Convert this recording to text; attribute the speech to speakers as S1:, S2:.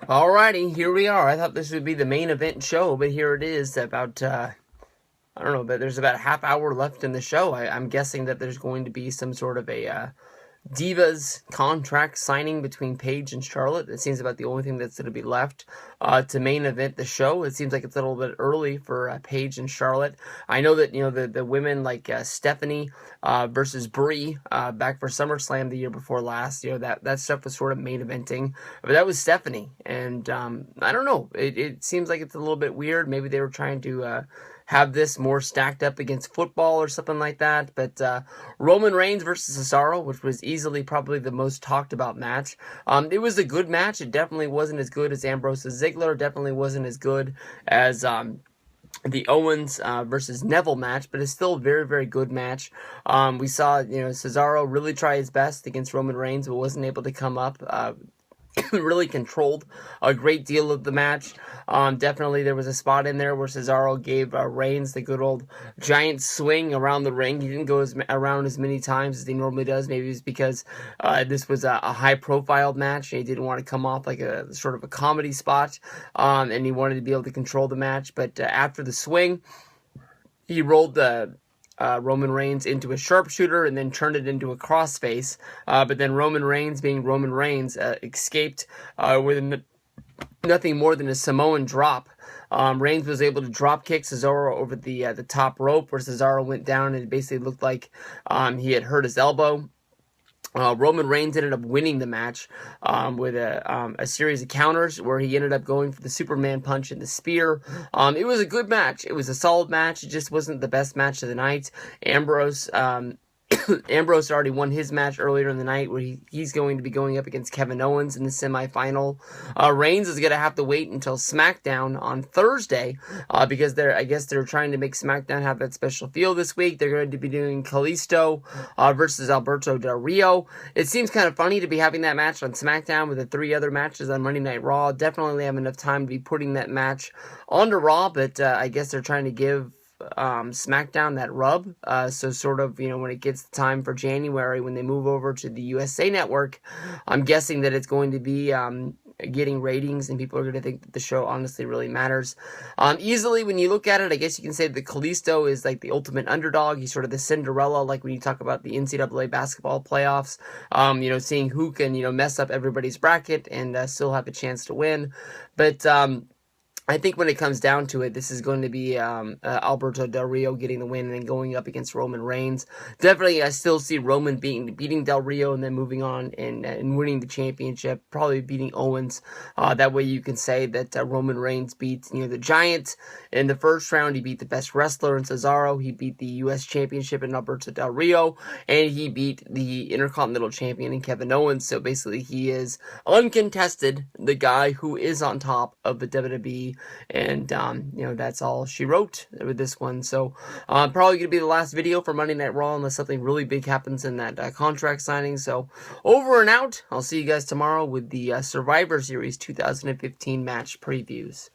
S1: Alrighty, here we are. I thought this would be the main event show, but here it is. About I don't know, but there's about a half hour left in the show. I'm guessing that there's going to be some sort of a Divas contract signing between Paige and Charlotte. It seems about the only thing that's going to be left to main event the show. It seems like it's a little bit early for Paige and Charlotte. I know that the women like Stephanie versus Brie back for SummerSlam the year before last. That stuff was sort of main eventing, but that was Stephanie, and I don't know. It seems like it's a little bit weird. Maybe they were trying to have this more stacked up against football or something like that. But Roman Reigns versus Cesaro, which was easily probably the most talked about match. It was a good match. It definitely wasn't as good as Ambrose Ziggler. Definitely wasn't as good as the Owens versus Neville match, but it's still a very, very good match. We saw Cesaro really try his best against Roman Reigns, but wasn't able to come up. Really controlled a great deal of the match. Definitely there was a spot in there where Cesaro gave Reigns the good old giant swing around the ring. He didn't go around as many times as he normally does. Maybe it was because this was a high-profile match and he didn't want to come off like a sort of a comedy spot, and he wanted to be able to control the match. But after the swing, he rolled the Roman Reigns into a sharpshooter and then turned it into a crossface. But then Roman Reigns, being Roman Reigns, escaped with nothing more than a Samoan drop. Reigns was able to drop kick Cesaro over the top rope, where Cesaro went down and it basically looked like he had hurt his elbow. Roman Reigns ended up winning the match with a series of counters where he ended up going for the Superman punch and the spear. It was a good match. It was a solid match. It just wasn't the best match of the night. Ambrose already won his match earlier in the night, where he's going to be going up against Kevin Owens in the semifinal. Reigns is going to have to wait until SmackDown on Thursday because I guess they're trying to make SmackDown have that special feel this week. They're going to be doing Kalisto versus Alberto Del Rio. It seems kind of funny to be having that match on SmackDown with the 3 other matches on Monday Night Raw. Definitely have enough time to be putting that match onto Raw, but I guess they're trying to give SmackDown that rub, so sort of, when it gets time for January, when they move over to the USA Network, I'm guessing that it's going to be getting ratings and people are going to think that the show honestly really matters. Easily, when you look at it, I guess you can say that Kalisto is like the ultimate underdog. He's sort of the Cinderella, like when you talk about the NCAA basketball playoffs, seeing who can, mess up everybody's bracket and still have a chance to win. But I think when it comes down to it, this is going to be Alberto Del Rio getting the win and then going up against Roman Reigns. Definitely, I still see Roman beating Del Rio and then moving on and winning the championship, probably beating Owens. That way you can say that Roman Reigns beat the Giant in the first round. He beat the best wrestler in Cesaro. He beat the U.S. Championship in Alberto Del Rio. And he beat the Intercontinental Champion in Kevin Owens. So basically, he is uncontested the guy who is on top of the WWE. And, that's all she wrote with this one. So, probably going to be the last video for Monday Night Raw unless something really big happens in that contract signing. So, over and out. I'll see you guys tomorrow with the Survivor Series 2015 match previews.